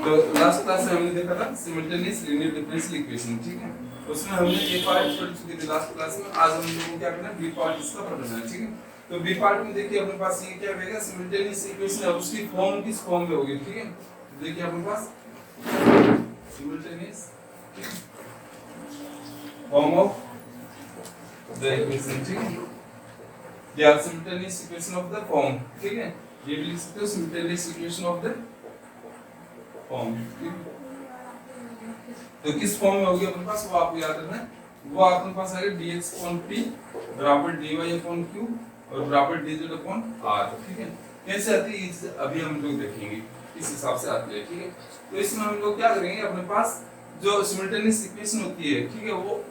तो last class में हमने देखा था सिमल्टेनियस लीनियर डिफरेंशियल इक्वेशन, ठीक है। उसमें हमने ए पार्ट पढ़ चुके थे लास्ट क्लास में। आज हम लोगों को क्या करना है, बी पार्ट इसका पढ़ना है, ठीक है। तो बी पार्ट में देखिए अपने पास ये क्या रहेगा, सिमल्टेनियस इक्वेशन है, उसकी फॉर्म किस फॉर्म में होगी, ठीक है। देखिए अपने पास simultaneous form of the equation, ठीक है, या simultaneous equation of the form, ठीक है। ये भी लिख सकते हो simultaneous equation of the form. तो किस फॉर्म में होगी अपने पास, वो आपको याद रखना है। वो अपने पास आएगा dx upon p बराबर dy upon q और बराबर dz upon r, ठीक है। कैसे आती है इस अभी हम लोग देखेंगे, इस हिसाब से आती है, ठीक है। तो इसमें हम लोग क्या करेंगे, अपने पास जो सिमल्टेनियस इक्वेशन होती है, ठीक है, वो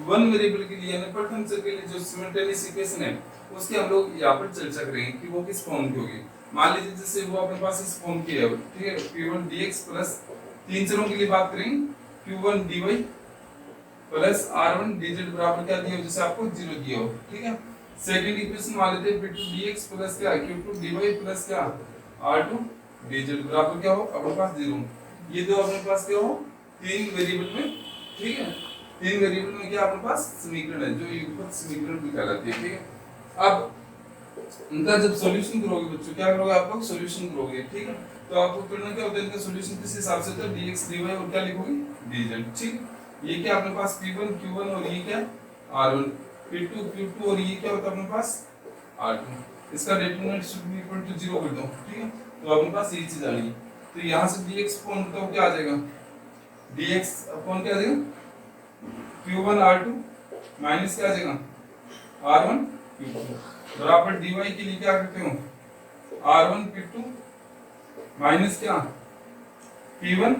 वन वेरिएबल के लिए यानी प्रथम चर के लिए जो सिमल्टेनियस इक्वेशन है उसके हम लोग यहाँ पर चर्चा करेंगे कि वो किस फॉर्म की होगी। मान लीजिए जैसे वो अपने पास इस फॉर्म की है, ठीक है, p1 dx प्लस तीन चरों के लिए बात करेंगे, q1 dy plus r1 dz बराबर क्या दिया हो, जैसे आपको 0 दिया हो, ठीक है। सेकंड इक्वेशन मान लेते हैं p2 dx प्लस क्या q2 dy प्लस क्या r2 dz बराबर क्या हो अपने पास 0। ये दो अपने पास क्या हो, तीन वेरिएबल में, ठीक है, तीन वेरिएबल में क्या अपने पास समीकरण है जो युगपत समीकरण भी कहलाती है, ठीक है। अब इनका जब सॉल्यूशन करोगे बच्चों, क्या करोगे आप लोग, सॉल्यूशन करोगे, ठीक है। तो आपको करना क्या होता है, इनका सॉल्यूशन किस हिसाब से होता है, dx dy और क्या लिखोगे dz, ठीक। ये क्या अपने पास p1 q1 और ये क्या r1 p2 q2 और ये क्या होता है अपने पास r2। इसका determinant should be equal to 0 कर दो, ठीक है। तो अपने पास ये चीज आ गई। तो यहां से dx अपॉन तो क्या आ जाएगा, dx अपॉन क्या आ जाएगा q1 r2 माइनस क्या आ जाएगा r1 q2 बराबर dy के लिए क्या करते हो, r1 p2 माइनस क्या p1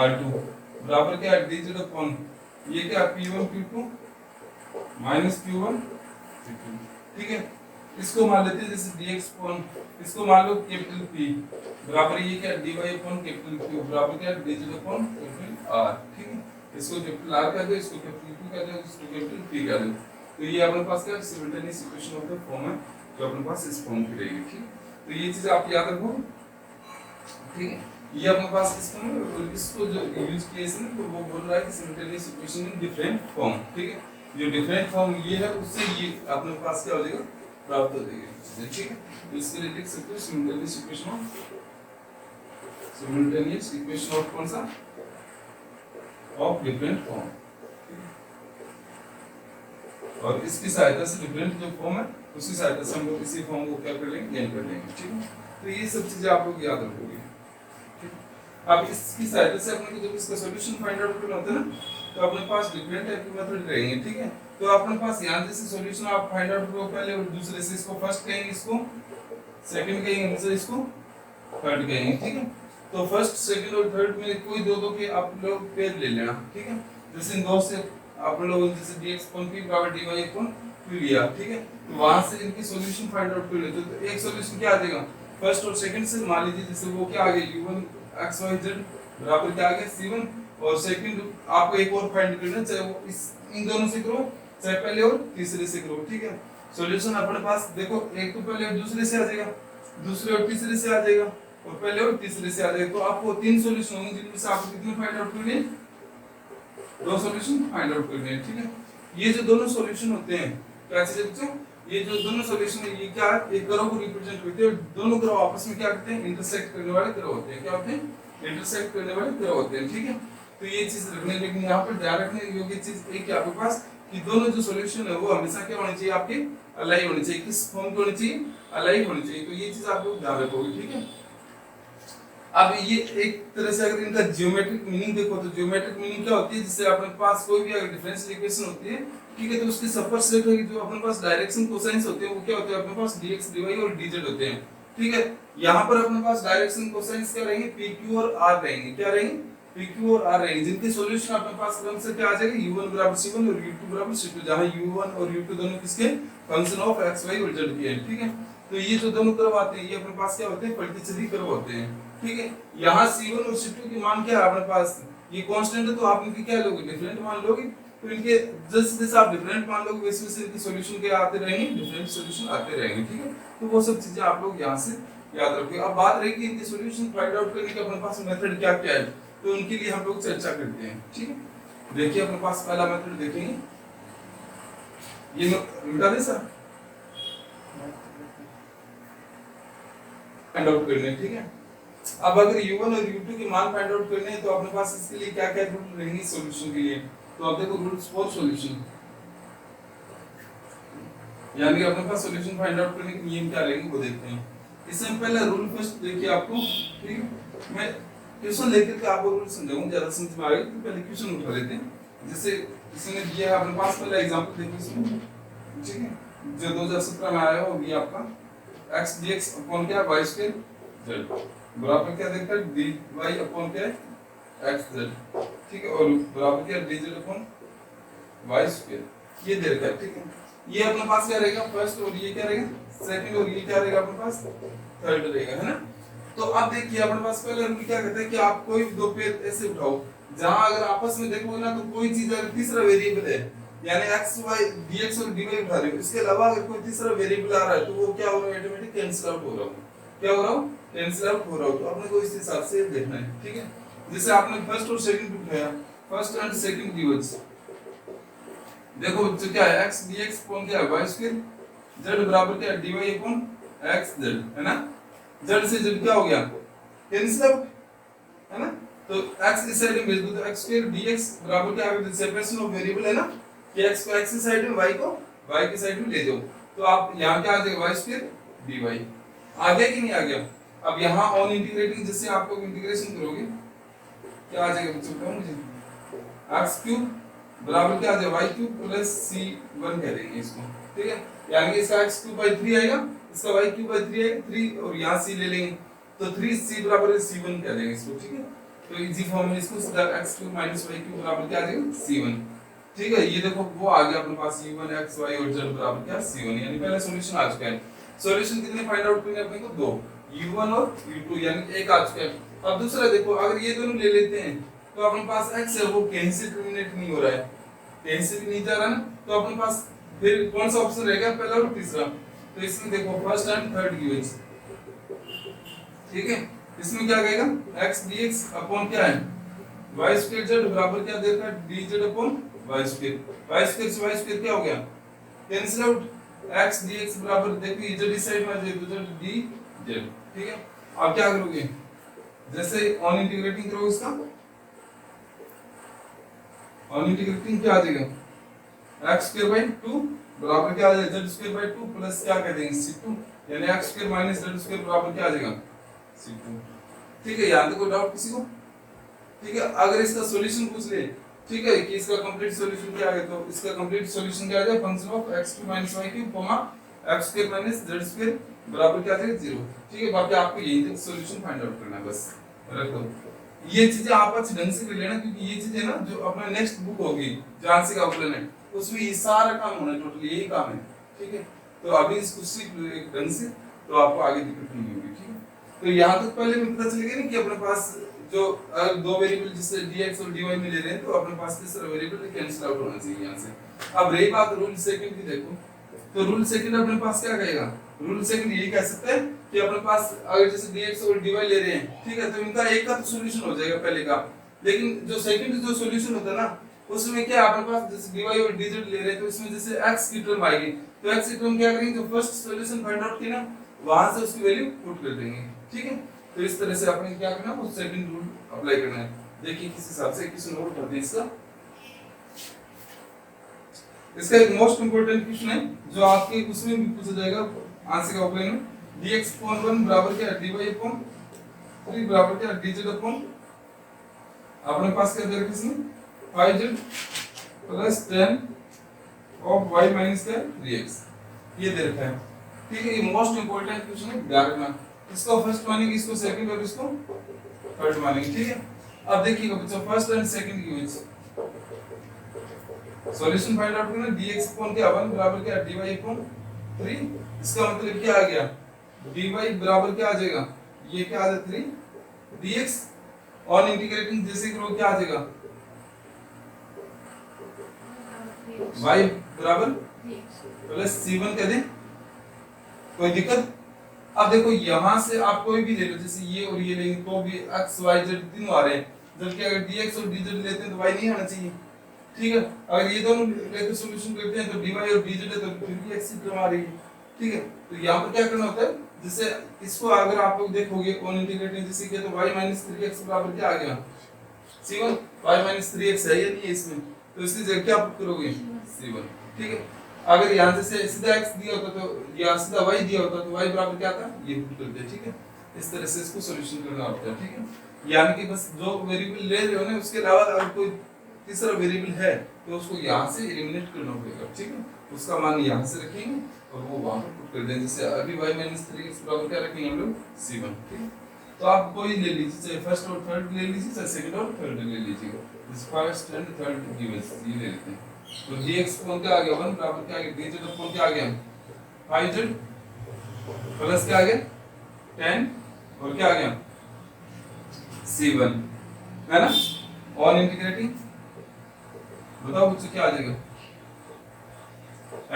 r2 बराबर क्या dz अपॉन ये क्या p1 q2 minus q1 p2, ठीक है। इसको मान लेते हैं जैसे dx अपॉन, इसको मान लो कैपिटल P बराबर ये क्या dy अपॉन कैपिटल Q बराबर क्या dz अपॉन कैपिटल R, ठीक है। इसको कैपिटल R कर दो, इसको कैपिटल Q कर दो, इसको कैपिटल P कर दो। तो ये अपने पास क्या simultaneous equation of the form है जो अपने पास इस फॉर्म की रहेगी, ठीक। तो ये चीज आप याद रखो, ठीक है। ये अपने पास इस फॉर्म में, इसको जो यूज किया इसने तो वो बोल रहा है कि simultaneous equation in different form, ठीक है। जो डिफरेंट फॉर्म ये है उससे ये अपने पास क्या हो जाएगा, प्राप्त हो जाएगा, ठीक है। तो इसके लिए लिख सकते हो सिमल्टेनियस इक्वेशन ऑफ कौन सा, ऑफ डिफरेंट फॉर्म, और इसकी सहायता से डिफरेंट जो फॉर्म है उसकी सहायता से हम लोग इसी फॉर्म को क्या कर लेंगे, गेन कर लेंगे, ठीक है। तो ये सब चीजें आप लोग याद रखोगे, ठीक। अब इसकी सहायता से अपने को जब इसका सॉल्यूशन फाइंड आउट करना होता है ना, तो अपने पास डिफरेंट टाइप के मेथड रहेंगे, ठीक है। तो अपने पास यहाँ जैसे सॉल्यूशन आप फाइंड आउट करो, पहले और दूसरे से इसको फर्स्ट कहेंगे, इसको सेकंड कहेंगे, दूसरे इसको थर्ड कहेंगे, ठीक है। तो फर्स्ट सेकंड और थर्ड में कोई दो दो के आप लोग पेयर ले लेना, ठीक है। जैसे इन दो से आप लोग जैसे dx अपॉन p बराबर dy अपॉन q लिया, ठीक है। तो वहां से इनकी सॉल्यूशन फाइंड आउट कर लेते तो एक सॉल्यूशन क्या आ जाएगा, फर्स्ट और सेकंड से मान लीजिए जैसे वो क्या आ गया u1 xyz बराबर क्या आ गया c1, और सेकंड आपको एक और फाइंड करना, चाहे वो इस इन दोनों से करो चाहे पहले और तीसरे से करो, ठीक है। सॉल्यूशन अपने पास देखो एक तो पहले और दूसरे से आ जाएगा, दूसरे और तीसरे से आ जाएगा, और पहले और तीसरे से आ जाएगा। तो आपको तीन सॉल्यूशन होंगे जिनमें से आपको कितने फाइंड आउट करने हैं, दो सॉल्यूशन फाइंड आउट करने हैं, ठीक है। ये जो दोनों सॉल्यूशन होते हैं क्या चीज है बच्चों, ये जो दोनों सॉल्यूशन है ये क्या एक कर्व को रिप्रेजेंट करते हैं, दोनों कर्व आपस में क्या करते हैं, इंटरसेक्ट करने वाले कर्व होते हैं, क्या होते हैं, इंटरसेक्ट करने वाले कर्व होते हैं, ठीक है। तो ये चीज रखने, लेकिन यहाँ पर ध्यान रखने योग्य चीज एक आपके पास कि दोनों जो सॉल्यूशन है वो हमेशा क्या होने चाहिए, आपके अलाइन होने चाहिए, किस फॉर्म के होने चाहिए, अलाइन होने चाहिए। तो ये चीज आप लोग ध्यान रखोगे, ठीक है। अब ये एक तरह से अगर इनका ज्योमेट्रिक मीनिंग देखो तो ज्योमेट्रिक मीनिंग क्या होती है, जिससे अपने पास कोई भी अगर डिफरेंशियल इक्वेशन होती है, ठीक है, तो उसके सबसे जो अपने पास डायरेक्शन कोसाइंस होते हैं वो क्या होते हैं, अपने पास dx dy और dz होते हैं, ठीक है। यहाँ पर अपने पास डायरेक्शन कोसाइंस क्या रहेंगे, pq और r रहेंगे, क्या रहेंगे, pq और r रहेंगे, जिनके सॉल्यूशन अपने पास क्रम से क्या आ जाएगा, u1 बराबर c1 और u2 बराबर c2, जहां u1 और u2 दोनों किसके फंक्शन ऑफ x y और z के हैं, ठीक है। तो ये जो दोनों कर्व आते हैं ये अपने पास क्या होते हैं, प्रतिच्छेदी कर्व होते हैं, ठीक है। यहाँ c1 और c2 की मान क्या है अपने पास, ये कांस्टेंट है, तो आप इनकी क्या लोगे, डिफरेंट मान लोगे। तो इनके जैसे जैसे आप डिफरेंट मान लोगे वैसे वैसे इनके सॉल्यूशन के आते रहेंगे, डिफरेंट सॉल्यूशन आते रहेंगे, ठीक है। तो वो सब चीजें आप लोग यहाँ से याद रखिए। अब बात रही कि इनके सॉल्यूशन फाइंड आउट करने के अपने पास मेथड क्या क्या है, तो उनके लिए हम लोग चर्चा करते हैं। ठीक है, देखिए अपने पास पहला मेथड देखेंगे, ये मिटा दे सर, फाइंड आउट करने। ठीक है, अब अगर u1 और u2 के मान फाइंड आउट करने हैं तो अपने पास इसके लिए क्या क्या रूल रहेंगे सॉल्यूशन के लिए। तो अब देखो रूल्स फॉर सॉल्यूशन, यानी कि अपने पास सॉल्यूशन फाइंड आउट करने के नियम क्या रहेंगे वो देखते हैं। इसमें पहला रूल फर्स्ट देखिए आपको, ठीक है, मैं क्वेश्चन लेकर के आपको रूल समझाऊंगा, ज्यादा समझ में आएगा। तो पहले क्वेश्चन उठा लेते हैं। जैसे इसने दिया है अपने पास, पहला एग्जांपल देखिए इसमें, ठीक है, जो 2017 में आया हो ये आपका x dx अपॉन क्या y स्क्वायर z बराबर क्या देखा है dy अपॉन क्या है x z, ठीक है, और बराबर क्या dz अपॉन y स्क्वायर, ये दे रखा है। ठीक है, ये अपने पास क्या रहेगा फर्स्ट, और ये क्या रहेगा सेकंड, और ये क्या रहेगा अपने पास थर्ड रहेगा, है ना। तो अब देखिए अपने पास पहले रूल क्या कहता है कि आप कोई भी दो पेयर ऐसे उठाओ जहां अगर आपस में देखोगे ना तो कोई चीज अगर तीसरा वेरिएबल है, यानी x y dx और dy उठा रहे हो, इसके अलावा अगर कोई तीसरा वेरिएबल आ रहा है तो वो क्या हो रहा है ऑटोमेटिक कैंसिल आउट हो रहा है। क्या हो रहा है कैंसिल आउट हो रहा है। तो अपने को इस हिसाब से देखना है। ठीक है, जैसे आपने फर्स्ट और सेकंड उठाया, फर्स्ट एंड सेकंड गिवंस देखो तो क्या है x dx अपॉन क्या है y स्क्वायर, z बराबर क्या है dy अपॉन x z, है ना। z से z क्या हो गया कैंसिल आउट, है ना। तो x इस साइड में भेज दो तो x स्क्वायर dx बराबर क्या है सेपरेशन ऑफ वेरिएबल, है ना, कि x को x की साइड में y को y की साइड में ले जाओ। तो आप यहां क्या आ जाएगा y स्क्वायर dy, आ गया कि नहीं आ गया। अब यहां ऑन इंटीग्रेटिंग जैसे आप लोग इंटीग्रेशन करोगे क्या आ जाएगा बच्चों बताओ मुझे, x क्यूब बराबर क्या आ जाएगा y क्यूब प्लस c1 कह देंगे इसको। ठीक है, यानी कि इसका x क्यूब बाई 3 आएगा, इसका y क्यूब बाई 3 आएगा, 3 और यहां c ले लेंगे तो 3c बराबर है c1 कह देंगे इसको। ठीक है, तो इजी फॉर्म में इसको सीधा x cube minus y cube बराबर क्या आ जाएगा c1। ठीक है, ये देखो वो आ गया अपने पास u1 x y और z बराबर क्या c1, यानी पहला सॉल्यूशन आ चुका है। सॉल्यूशन कितने फाइंड आउट करने अपने को दो, u1 और u2, यानी एक आ चुका है। अब दूसरा देखो अगर ये दोनों ले लेते हैं तो अपने पास x है वो कहीं से टर्मिनेट नहीं हो रहा है, कहीं से भी नहीं जा रहा ना, तो अपने पास फिर कौन सा ऑप्शन रहेगा पहला और तीसरा। तो इसमें देखो फर्स्ट एंड थर्ड गिवंस, ठीक है, इसमें क्या कहेगा x dx अपॉन क्या है y स्क्वायर z बराबर क्या दे रखा है dz upon y square, y square से y स्क्वायर क्या हो गया कैंसिल आउट, x dx बराबर देखो ये z इस साइड में आ जाएगा तो dz। ठीक है, अब क्या करोगे जैसे ऑन इंटीग्रेटिंग करो इसका, ऑन इंटीग्रेटिंग क्या आ जाएगा x स्क्वायर बाय 2 बराबर क्या आ जाएगा z स्क्वायर बाय 2 प्लस क्या कह देंगे c2, यानी x square minus z square बराबर क्या आ जाएगा c2। ठीक है, यहां तक कोई डाउट किसी को। ठीक है, अगर इसका सॉल्यूशन पूछ ले, ठीक है, कि इसका कंप्लीट सॉल्यूशन क्या है, तो इसका कंप्लीट सॉल्यूशन क्या आ जाएगा function of x2 - y3 x square minus z square बराबर क्या आ जाएगा 0। ठीक है, बाकी आपको यही तक सॉल्यूशन फाइंड आउट करना है, बस रख दो। ये चीजें आप अच्छे ढंग से कर लेना, क्योंकि ये चीजें ना जो अपना नेक्स्ट बुक होगी जान से का आउटलाइन है उसमें ये सारा काम होना है, टोटल यही काम है। ठीक है, तो अभी इसको सीख लो एक ढंग से, तो आपको आगे दिक्कत नहीं होगी। ठीक है, तो यहाँ तक पहले में पता चलेगा ना कि अपने पास जो अगर दो वेरिएबल जिससे dx और dy में ले रहे हैं तो अपने पास तीसरा वेरिएबल कैंसिल आउट होना चाहिए यहाँ से। अब रही बात रूल सेकंड की, देखो तो रूल सेकंड अपने पास क्या कहेगा, रूल सेकंड यही कह सकते हैं कि अपने पास अगर जैसे dx और dy ले रहे हैं, ठीक है, तो इनका एक का तो सॉल्यूशन हो जाएगा पहले का, लेकिन जो सेकंड जो सॉल्यूशन होता है ना उसमें क्या अपने पास जैसे dy और dz ले रहे हैं तो इसमें जैसे x की टर्म आएगी तो x की टर्म क्या करेंगे, जो फर्स्ट सॉल्यूशन फाइंड आउट की ना वहां से उसकी वैल्यू पुट कर देंगे। ठीक है, तो इस तरह से आपने क्या करना है वो सेकंड रूल अप्लाई करना है। देखिए किस हिसाब से किस नोट करते हैं इसका एक मोस्ट इंपोर्टेंट क्वेश्चन है जो आपके उसमें भी पूछा जाएगा आंसर का ऑफलाइन में, dx अपॉन 1 बराबर क्या है dy अपॉन 3 बराबर क्या है dz अपॉन अपने पास क्या दे रखा है इसमें 5z plus 10 of y minus क्या 3x, ये दे रखा है। ठीक है, ये मोस्ट इंपोर्टेंट क्वेश्चन है, ध्यान रखना। इसको फर्स्ट मानेंगे, इसको सेकंड और इसको थर्ड मानेंगे। ठीक है, अब देखिएगा बच्चों फर्स्ट एंड सेकंड की यूज सॉल्यूशन फाइंड आउट करना, dx अपॉन क्या 1 बराबर क्या dy अपॉन 3, इसका मतलब क्या आ गया dy बराबर क्या आ जाएगा ये क्या आ जाएगा 3 dx ऑन इंटीग्रेटिंग जैसे करो क्या आ जाएगा y बराबर प्लस c1 कह दें, कोई दिक्कत अब देखो यहाँ से आप कोई भी ले लो, जैसे ये और ये लेंगे तो भी x y z तीनों आ रहे हैं, जबकि अगर dx और dz लेते हैं तो y नहीं आना चाहिए, ठीक है। अगर ये दोनों लेकर सॉल्यूशन करते हैं तो dy और dz है तो फिर भी x टर्म आ रही है, ठीक है। तो यहाँ पर क्या करना होता है, जैसे इसको अगर आप लोग देखोगे ऑन इंटीग्रेटिंग जैसे किया तो y - 3x बराबर क्या आ गया, c1 y - 3x है या नहीं है इसमें, तो इसकी जगह क्या पुट करोगे, c1, ठीक है। अगर यहाँ से सीधा x दिया होता तो या सीधा y दिया होता तो y बराबर क्या था, ये पुट करते, ठीक है। इस तरह से इसको सॉल्यूशन करना होता है, ठीक है। यानी कि बस जो वेरिएबल ले रहे हो ना उसके अलावा अगर कोई तीसरा वेरिएबल है तो उसको यहाँ से एलिमिनेट करना पड़ेगा, ठीक है। उसका मान यहाँ से रखेंगे और वो वहाँ पर पुट कर देंगे, जैसे अभी y - 3x बराबर क्या रखेंगे हम लोग, c1, ठीक है। तो आप कोई ले लीजिए, चाहे फर्स्ट और थर्ड ले लीजिए, चाहे सेकंड और थर्ड ले लीजिएगा, इस फर्स्ट एंड थर्ड गिवन ये ले लेते हैं। तो dx कौन क्या आ गया 1 बराबर क्या आ गया dz कौन क्या आ गया 5z प्लस क्या आ गया 10 और क्या आ गया c1, है ना। ऑन इंटीग्रेटिंग बताओ मुझसे क्या आ जाएगा,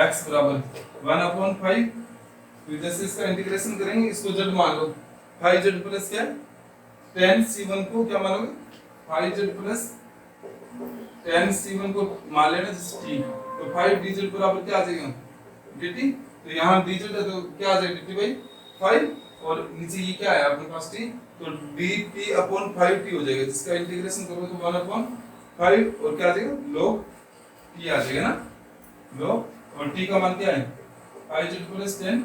x बराबर 1/5, तो जैसे इसका इंटीग्रेशन करेंगे इसको z मान लो, 5z प्लस क्या 10 c1 को क्या मानोगे 5z प्लस 10 c1 को मान लेना जैसे t, तो 5 dz बराबर क्या आ जाएगा dt, तो यहाँ dz है तो क्या आ जाएगा dt बाई 5 और नीचे ये क्या है अपने पास t, तो dt अपॉन 5t हो जाएगा, जिसका इंटीग्रेशन करोगे तो 1/5 और क्या आ जाएगा log t आ जाएगा ना, log और t का मान क्या है 5z प्लस 10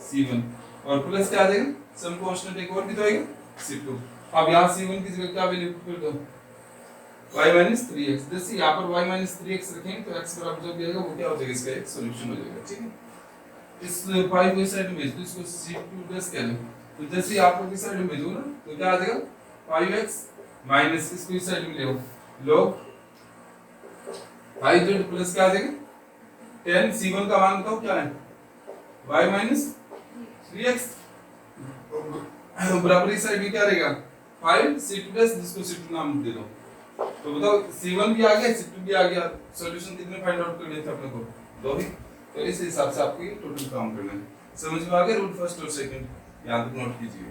c1 और प्लस क्या आ जाएगा सम कांस्टेंट एक और भी तो आएगा c2। अब यहाँ c1 की जगह क्या वैल्यू पुट कर दो y - 3x, जैसे यहाँ पर y - 3x रखेंगे तो x बराबर जो भी आएगा वो क्या हो जाएगा इसका एक सॉल्यूशन हो जाएगा, ठीक है। इस 5 को इस साइड में भेज दो, इसको c2 प्लस कह लो, तो जैसे आप लोग इस साइड में भेजो ना तो क्या आ जाएगा 5x माइनस इसको इस साइड में ले आओ log 5z प्लस क्या आ जाएगा 10 c1 का मान बताओ क्या है y - 3x बराबर इस साइड में क्या रहेगा 5 c2 प्लस जिसको c2 नाम दे दो, तो बताओ c1 भी आ गया c2 भी आ गया, सॉल्यूशन कितने फाइंड आउट करने थे अपने को दो ही, तो इस हिसाब से आपको ये टोटल काम करना है। समझ में आ गया रूट फर्स्ट और सेकंड, यहां तक नोट कीजिए।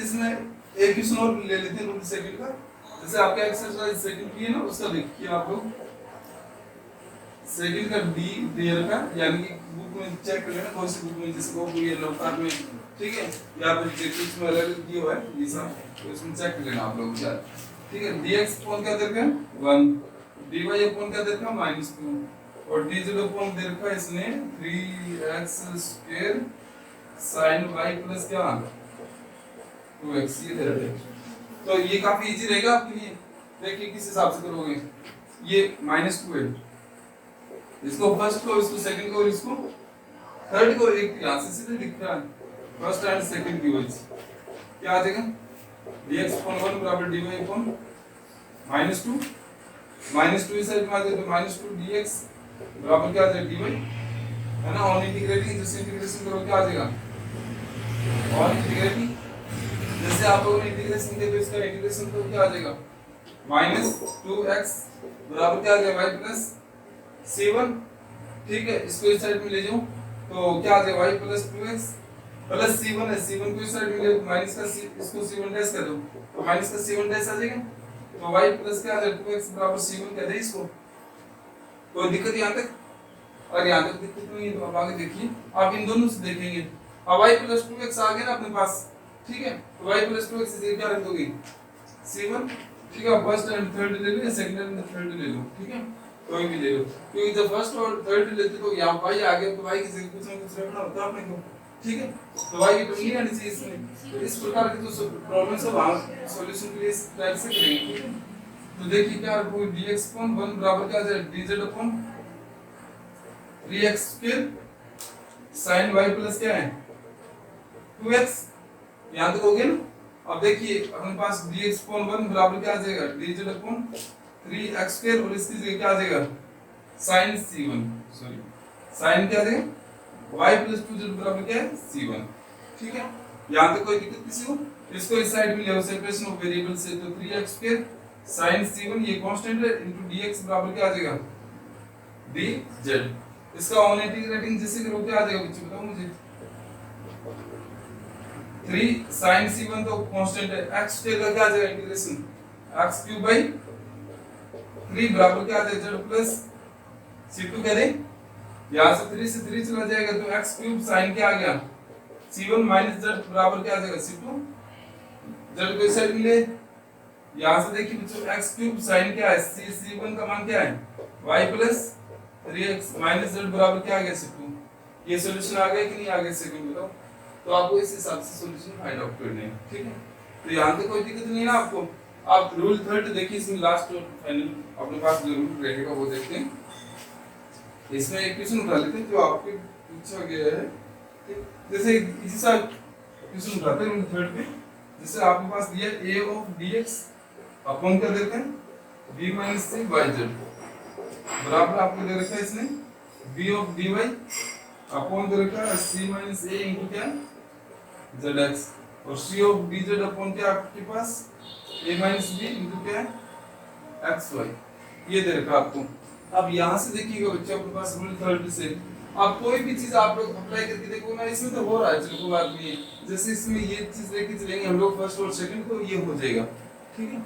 इसमें एक क्वेश्चन और ले लेते हैं रूट सेकंड का, जैसे आपका एक्सरसाइज सेकंड की है ना उसका देखिए आप लोग, सेकंड का डी दे रखा यानी कि बुक में चेक कर लेना कौन सी बुक में, जैसे वो ये नोटपैड में, ठीक है, या फिर जेपीएस में अलग दिया हुआ है ये सब, तो इसमें चेक कर लेना आप लोग यार, ठीक है। dx कौन क्या दे रखा है 1, dy कौन क्या दे रखा है -2 और dz कौन दे रखा है इसने 3x² sin y प्लस क्या 2x ये दे रखा है। तो ये काफी इजी रहेगा आपके लिए, देखिए किस हिसाब से करोगे, ये -2 है, इसको फर्स्ट को इसको सेकंड को और इसको थर्ड को एक यहां से सीधे लिख रहा है फर्स्ट एंड सेकंड की वजह से क्या आ जाएगा dx अपॉन 1 बराबर dy अपॉन -2 इस साइड में आ जाए तो -2 dx बराबर क्या आ जाएगा dy, है ना। ऑन इंटीग्रेटिंग जैसे इंटीग्रेशन करो क्या आ जाएगा ऑन इंटीग्रेटिंग, जैसे आप लोगों ने इंटीग्रेशन किया तो इसका इंटीग्रेशन तो क्या आ जाएगा -2x बराबर क्या आ जाएगा y प्लस c1, ठीक है। इसको इस साइड में ले जाओ तो क्या आ जाएगा y plus 2x plus c1 है, c1 को इस साइड में ले माइनस का इसको c1 डैश कर दो तो माइनस का c1 डैश आ जाएगा, तो y प्लस क्या आ जाएगा 2x बराबर c1 कह दे इसको, कोई दिक्कत यहां तक, और यहां तक दिक्कत नहीं है तो आप आगे देखिए, आप इन दोनों से देखेंगे अब y प्लस 2x आ गया ना अपने पास, ठीक है, तो y प्लस 2x से क्या रख दोगे c1, ठीक है। फर्स्ट एंड थर्ड ले लो या सेकंड एंड थर्ड ले लो, ठीक है, कोई भी ले लो, क्योंकि जब फर्स्ट और थर्ड लेते तो यहाँ y आ गया तो y की जगह कुछ ना कुछ रखना होता है अपने को, ठीक है, तो y की टर्म नहीं आनी चाहिए इसमें, तो इस प्रकार की जो प्रॉब्लम सब हम सॉल्यूशन के लिए इस टाइप से करेंगे, ठीक है। तो देखिए क्या रखोगे dx अपॉन 1 बराबर क्या आ जाएगा dz upon 3x² sin y plus क्या है 2x, यहां तक हो गया ना। अब देखिए अपने पास dx अपॉन 1 बराबर क्या आ जाएगा dz अपॉन 3x² और इसकी जगह क्या आ जाएगा sin c1, सॉरी sin क्या आ जाएगा y प्लस 2z बराबर क्या है c1, ठीक है। यहां तक कोई दिक्कत किसी को, इसको इस साइड में ले आओ सेपरेशन ऑफ वेरिएबल से, तो 3x² sin c1 ये कांस्टेंट है इनटू dx बराबर क्या आ जाएगा dz, इसका ऑन इंटीग्रेटिंग जैसे करो क्या आ जाएगा बच्चों बताओ मुझे। 3 sin c1 तो कांस्टेंट है, x का क्या आ जाएगा इंटीग्रेशन x क्यूब बाई 3 बराबर क्या आ जाएगा z प्लस c2 कह दे। यहाँ से 3 से 3 चला जाएगा तो x क्यूब sin क्या आ गया c1 माइनस z बराबर क्या आ जाएगा c2। z को इस साइड में ले, यहाँ से देखिए बच्चों x क्यूब sin क्या है c1 का मान क्या है y plus 3x minus z बराबर क्या आ गया c2। ये सॉल्यूशन आ गया कि नहीं आ गया सेकंड बताओ। तो आपको इस हिसाब से सॉल्यूशन फाइंड आउट करने हैं, ठीक है। तो यहाँ पे कोई दिक्कत नहीं ना आपको। आप रूल थर्ड देखिए, इसमें लास्ट और फाइनल अपने पास जो रूल रहेगा वो देखते हैं। इसमें एक क्वेश्चन उठा लेते हैं जो आपके पूछा गया है, जैसे इसी सा क्वेश्चन उठाते हैं रूल थर्ड पे। जैसे आपके पास दिया a ऑफ dx अपॉन क्या देते हैं b माइनस c yz बराबर आपको दे रखा है इसने b ऑफ dy अपॉन दे रखा है c माइनस a इनटू क्या zx और c ऑफ dz अपॉन क्या आपके पास a माइनस b इनटू क्या xy ये दे रखा आपको। अब यहाँ से देखिएगा बच्चे अपने पास रूल थर्ड से आप कोई भी चीज आप लोग अप्लाई करके देखो ना, इसमें तो हो रहा है चलो कोई बात नहीं है। जैसे इसमें ये चीज लेके चलेंगे हम लोग फर्स्ट और सेकंड तो ये हो जाएगा, ठीक है।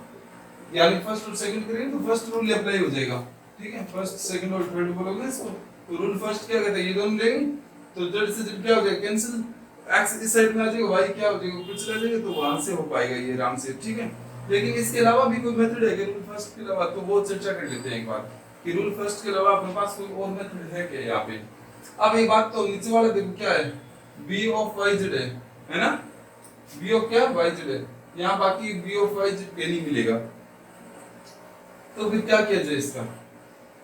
यानी फर्स्ट और सेकंड करेंगे तो फर्स्ट रूल अप्लाई हो जाएगा, ठीक है। फर्स्ट सेकंड और थर्ड बोलोगे ना इसको, तो रूल फर्स्ट क्या कहता है ये दोनों लेंगे तो z से z क्या हो जाएगा कैंसिल, x इस साइड में आ जाएगा y क्या हो जाएगा ऊपर चला जाएगा, तो वहां से हो पाएगा ये आराम से, ठीक है। लेकिन इसके अलावा भी कोई मेथड है रूल फर्स्ट के अलावा, तो वो चर्चा कर लेते हैं एक बार कि रूल फर्स्ट के अलावा अपने पास कोई और मेथड है क्या यहाँ पे। अब एक बात तो नीचे वाला देखो क्या है b ऑफ yz है ना, b ऑफ क्या yz है, यहाँ बाकी b ऑफ yz पे नहीं मिलेगा। तो फिर क्या किया जाए इसका,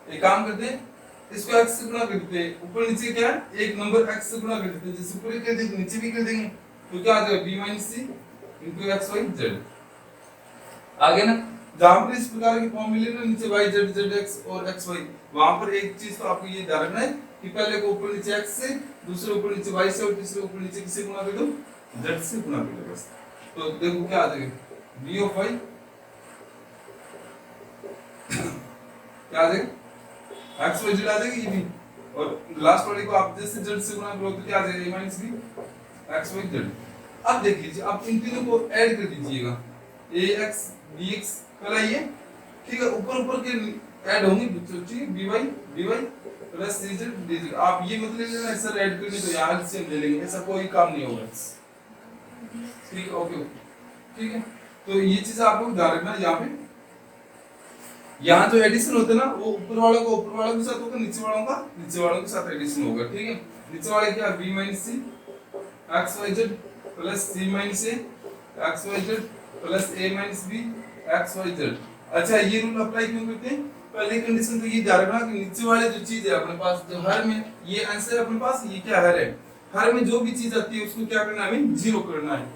एक काम करते हैं इसको x से गुणा कर देते हैं, ऊपर नीचे क्या है एक नंबर x से गुणा कर देते हैं, जैसे ऊपर कर देंगे नीचे भी कर देंगे तो क्या आ जाएगा b minus c into x y z आगे ना। जहां पर इस प्रकार के फॉर्म मिले ना नीचे y z z x और x y, वहां पर एक चीज तो आपको ये ध्यान रखना है कि पहले को ऊपर नीचे x से, दूसरे ऊपर नीचे y से और तीसरे ऊपर नीचे किससे गुणा कर दो z से गुणा कर दो बस। तो देखो क्या आ जाएगा b ऑफ y क्या आ जाएगा x y z आ जाएगी ये भी, और लास्ट वाले को आप जैसे z से गुणा करो तो क्या आ जाएगा a minus b x y z। अब देख लीजिए आप इन तीनों को ऐड कर दीजिएगा ax dx कराइए, ठीक है। ऊपर ऊपर के ऐड होंगे ठीक है dy प्लस dz dz। आप ये मत ले लेना सर ऐड करने तो यहाँ से ले लेंगे, ऐसा कोई काम नहीं होगा, ठीक है ओके ठीक है। तो ये चीज आप लोग ध्यान रखना यहाँ पे, यहाँ जो एडिशन होता है ना वो ऊपर वालों को ऊपर वालों के साथ होगा, नीचे वालों का नीचे वालों के साथ एडिशन होगा, ठीक है। नीचे वाले क्या b minus c x y z plus c minus a x y z plus a minus b x y z। अच्छा ये रूल अप्लाई क्यों करते हैं, पहली कंडीशन तो ये ध्यान रखना कि नीचे वाले जो चीज है अपने पास जो हर में ये आंसर अपने पास ये क्या हर है, हर में जो भी चीज आती है उसको क्या करना है हमें जीरो करना है,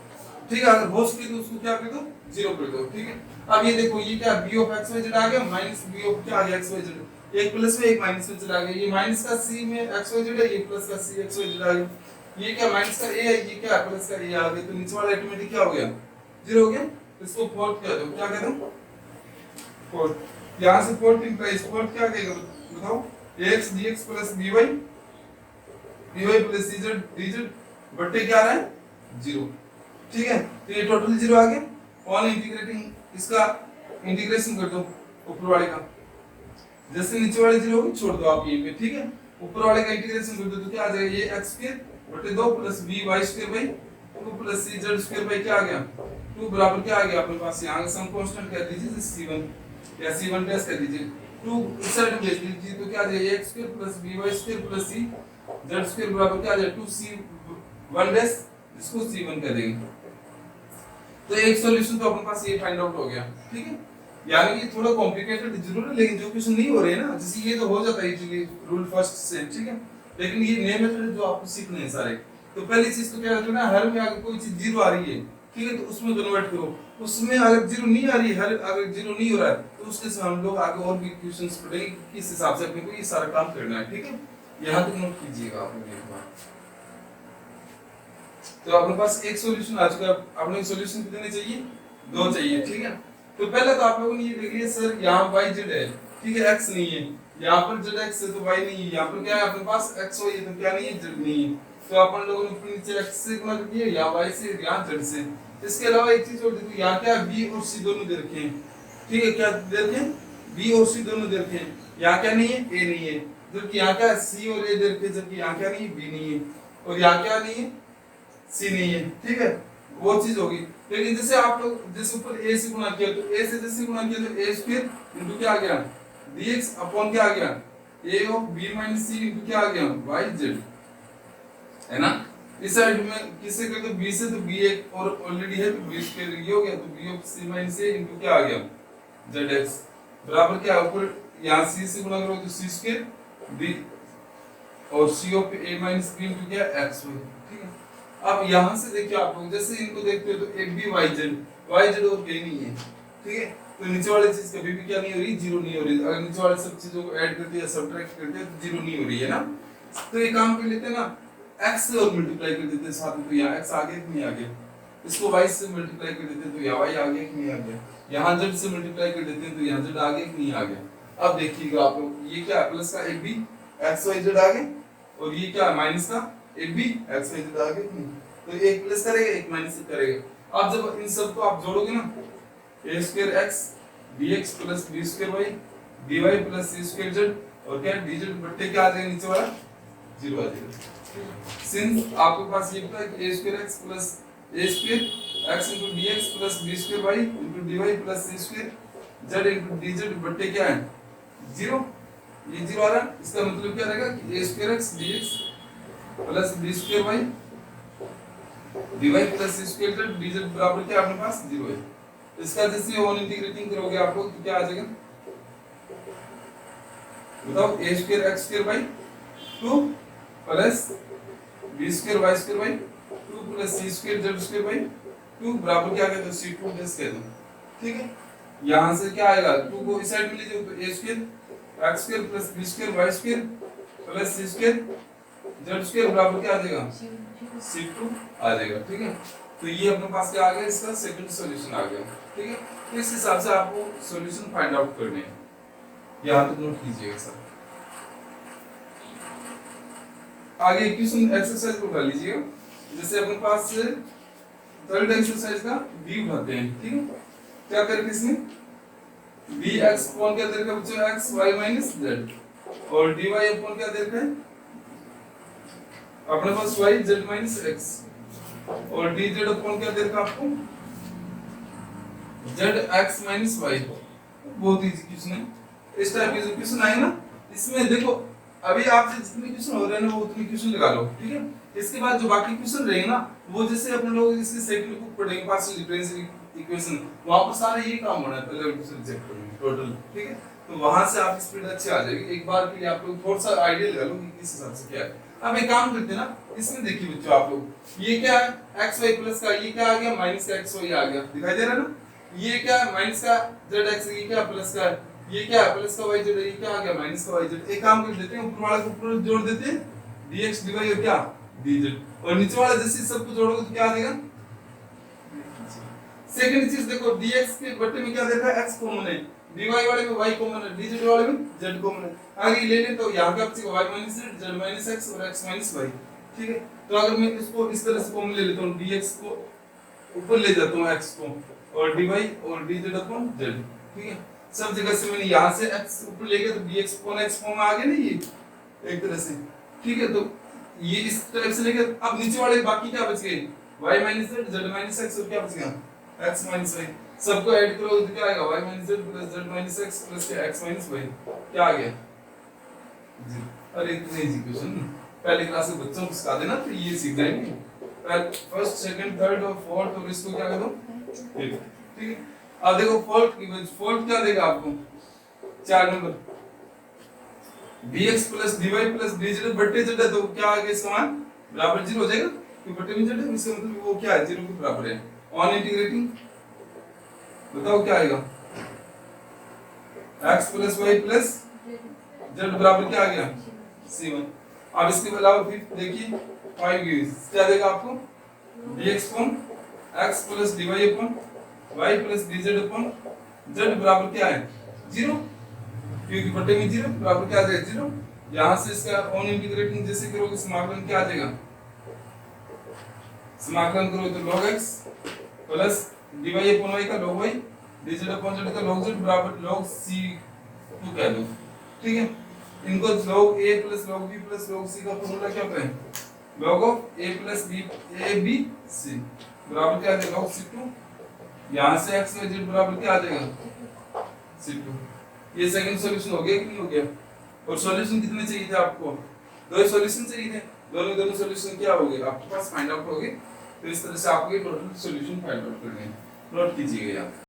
ठीक है। अगर हो सके तो उसको क्या कर दो जीरो कर दो, ठीक है। अब ये देखो ये क्या b of x y z आ गया माइनस b ऑफ क्या आ गया x y z, एक प्लस में एक माइनस में चला गया, ये माइनस का c में x y z है, ये प्लस का c x y z आ गया, ये क्या माइनस का a है, ये क्या प्लस का a आ गया, तो नीचे वाला ऑटोमेटिक क्या हो गया जीरो हो गया। इसको फोर्थ कह दो, क्या कह दो फोर्थ, यहाँ से फोर्थ इंप्लाइज फोर्थ क्या कहेगा बताओ ax dx plus by plus dz dz बट्टे क्या आ रहा है जीरो, ठीक है। तो ये टोटल जीरो आ गया। ऑन इंटीग्रेटिंग इसका इंटीग्रेशन कर दो ऊपर वाले का, जैसे नीचे वाले जीरो होगी छोड़ दो आप ये पे, ठीक है। ऊपर वाले का इंटीग्रेशन कर दो तो क्या आ जाएगा ये x स्क्वायर बटे 2 plus by square by 2 plus z square by क्या आ गया 2 बराबर क्या आ गया अपने पास यहाँ का सम कांस्टेंट कर दीजिए c1 या c1 डैश कर दीजिए 2 इस साइड में भेज दीजिए तो क्या आ जाएगा x square plus by square plus c z square बराबर क्या आ जाएगा 2c1 डैश इसको c1 कर देंगे। तो एक सॉल्यूशन तो अपने पास ये फाइंड आउट हो गया, ठीक है। यानी कि थोड़ा कॉम्प्लिकेटेड जरूर है लेकिन जो क्वेश्चन नहीं हो रहे हैं ना जैसे ये तो हो जाता है इजीली रूल फर्स्ट से, ठीक है। लेकिन ये नए मेथड जो आपको सीखने हैं सारे, तो पहली चीज तो क्या करना है हर में अगर कोई चीज जीरो आ रही है, ठीक है, तो उसमें कन्वर्ट करो, उसमें अगर जीरो नहीं आ रही है, हर अगर जीरो नहीं हो रहा है तो उसके साथ हम लोग आगे और भी क्वेश्चंस पढ़ेंगे किस हिसाब से अपने को ये सारा काम करना है, ठीक है। यहाँ तक नोट कीजिएगा आप लोग एक बार। तो अपने पास एक सॉल्यूशन आ चुका है, आपने सॉल्यूशन कितने चाहिए 2 चाहिए, ठीक है। तो पहले तो आप लोगों ने ये देख लिया सर यहाँ y z है, ठीक है, x नहीं है, यहाँ पर z x है तो y नहीं है, यहाँ पर क्या है अपने पास x y है तो क्या नहीं है, z नहीं है। तो अपन लोगों ने ऊपर नीचे x से गुणा कर दिया, या y से, या z से। इसके अलावा एक चीज और देखो, यहाँ क्या b और c दोनों दे रखे हैं, ठीक है, क्या दे रखे हैं, b और c दोनों दे रखे हैं। यहाँ क्या नहीं है, a नहीं है, जबकि यहाँ क्या c और a दे रखे हैं, जबकि यहाँ क्या नहीं है, b नहीं है, और यहाँ क्या नहीं है, c नहीं है, ठीक है, वो चीज होगी। लेकिन जैसे आप लोग जैसे ऊपर a से गुणा किया, तो a से जैसे गुणा किया तो a स्क्वायर इनटू क्या आ गया, dx अपॉन क्या आ गया, a of b minus c into क्या आ गया, yz, है ना। इस साइड में किससे करते b से, तो b एक और ऑलरेडी है तो b स्क्वायर ये हो गया, तो b of c minus a into क्या आ गया, zx बराबर क्या, ऊपर यहाँ c से गुणा करो तो c स्क्वायर b और c of a minus b into क्या, xy, ठीक है। अब यहाँ से देखिए आप लोग, जैसे इनको देखते हो तो एक भी yz और कहीं नहीं है, ठीक है, तो नीचे वाली चीज कभी भी क्या नहीं हो रही, जीरो नहीं हो रही। अगर नीचे वाली सब चीजों को ऐड करते हैं या सब्ट्रैक्ट करते हैं तो जीरो नहीं हो रही है ना। तो ये काम कर लेते हैं ना, x से और मल्टीप्लाई कर देते हैं साथ में, तो यहाँ x आगे कि नहीं आगे, इसको y से मल्टीप्लाई कर देते हैं तो यहाँ y आगे कि नहीं आगे, यहाँ z से मल्टीप्लाई कर देते हैं तो यहाँ z आगे कि नहीं आगे। अब देखिएगा आप लोग, ये क्या है, प्लस का एक भी xyz आगे, और ये क्या है, माइनस का एक भी xyz आगे, तो एक प्लस करेगा एक माइनस करेगा। अब जब इन सब को आप जोड़ोगे ना, a square x dx plus b square y dy plus c square z, और क्या dz बट्टे क्या आ जाएगा, नीचे वाला जीरो आ जाएगा। सिंस आपके पास ये पता है कि a square x plus a square x into dx plus b square y into dy plus c square z into dz बट्टे क्या है, जीरो, ये जीरो आ रहा है। इसका मतलब क्या रहेगा कि a square x dx plus b square y dy plus c square z dz बराबर क्या अपने पास जीरो है। इसका जैसे वन इंटीग्रेटिंग करोगे आप लोग तो क्या आ जाएगा, बताओ, a square x square by 2 plus b square y square by 2 plus c square z square by 2 बराबर क्या आ गया, तो c2 प्लस कह दो, ठीक है। यहां से क्या आएगा, 2 को इस साइड में लीजिए तो a square x square plus b square y square plus c square z square बराबर क्या आ जाएगा, c2 आ जाएगा, ठीक है। तो ये अपने पास क्या आ गया, इसका सेकंड सॉल्यूशन आ गया, ठीक है। तो इस हिसाब से आपको सॉल्यूशन फाइंड आउट करने हैं, यहाँ तक नोट कीजिएगा सर। आगे इक्वेशन एक्सरसाइज को उठा लीजिएगा, जैसे अपने पास थर्ड एक्सरसाइज का b उठाते हैं, ठीक है। क्या करेंगे इसमें, bx अपॉन क्या दे रखा है बच्चों, x y माइनस z, और dy अपॉन क्या दे रखा है अपने पास y z माइनस x, और dz अपॉन क्या दे रखा आपको, z x माइनस y। बहुत इजी क्वेश्चन है, इस टाइप के क्वेश्चन आए ना, इसमें देखो अभी आपसे जितने क्वेश्चन हो रहे हैं ना वो उतने क्वेश्चन लगा लो, ठीक है। इसके बाद जो बाकी क्वेश्चन रहेंगे ना, वो जैसे अपने लोग इसके सेकंड बुक पढ़ेंगे, पार्शियल डिफरेंशियल इक्वेशन, वहां पर सारा ये काम होना है पहले सब्जेक्ट में टोटल, ठीक है। तो वहां से आपकी स्पीड अच्छी आ जाएगी, एक बार के लिए आप लोग थोड़ा सा आइडिया लगा लो कि किस हिसाब से क्या है। अब एक काम करते हैं ना, इसमें देखिए बच्चों आप लोग, ये क्या है xy प्लस का, ये क्या आ गया माइनस का xy आ गया, दिखाई दे रहा है ना। ये क्या है माइनस का zx, ये क्या प्लस का, ये क्या है प्लस का yz, ये क्या आ गया माइनस का yz। एक काम कर देते हैं, ऊपर वाला को ऊपर जोड़ देते हैं, dx dy और क्या dz, और नीचे वाला जैसे सबको जोड़ोगे तो क्या आ जाएगा। सेकंड चीज देखो, dx के बट्टे में क्या दे रखा है, x कॉमन है, dy वाले में y कॉमन है, dz वाले में z कॉमन है। आगे ले लें तो यहाँ का बचेगा y minus z, z minus x और x माइनस y, ठीक है। तो अगर मैं इसको इस तरह से कॉमन ले लेता हूँ, dx को ऊपर ले जाता हूँ x को, और dy और dz अपॉन z, ठीक है। सब जगह से मैंने यहाँ से x ऊपर ले गया तो dx अपॉन x फॉर्म आ गया ना, ये एक तरह से, ठीक है। तो ये इस तरह से लेके अब नीचे वाले बाकी क्या बच गए, y minus z, z minus x और क्या बच गया x माइनस y। सबको ऐड करो तो क्या आएगा y minus z plus z minus x plus x minus y, क्या आ गया जी। अरे इतने इजी क्वेश्चन पहले क्लास के बच्चों को सिखा देना तो ये सीख जाएंगे, फर्स्ट सेकंड थर्ड और फोर्थ, और इसको क्या कर दो, ठीक है। अब देखो फोर्थ की वजह, फोर्थ क्या देगा आपको 4 number, bx plus dy plus dz बट्टे z है, तो क्या आ गया समान बराबर 0 हो जाएगा, क्योंकि बट्टे में z है, इसका मतलब वो क्या है 0 के बराबर है। ऑन इंटीग्रेटिंग बताओ क्या आएगा, x plus y plus z बराबर क्या आ गया c1। अब इसके अलावा फिर देखिए 5 क्या देगा आपको, dx upon x plus dy upon y plus dz upon z बराबर क्या है 0। क्योंकि बटे में 0 बराबर क्या आ जाएगा 0। यहाँ से इसका ऑन इंटीग्रेटिंग जैसे करोगे समाकलन क्या आ जाएगा, समाकलन करो तो log x plus dy upon y का log y dz upon z का log z बराबर log c2 कह लो, ठीक है। इनको log a plus log b plus log c का फॉर्मूला क्या होता है, log of a plus b a b c बराबर क्या आ जाएगा log c2। यहाँ से x y z बराबर क्या आ जाएगा c2। ये सेकंड सॉल्यूशन हो गया कि नहीं हो गया। और सॉल्यूशन कितने चाहिए थे आपको, दो सॉल्यूशन चाहिए थे, दोनों सॉल्यूशन क्या हो गए आपके पास फाइंड आउट हो गए। तो इस तरह से आपको ये टोटल सॉल्यूशन फाइंड आउट करने हैं, नोट कीजिएगा यार।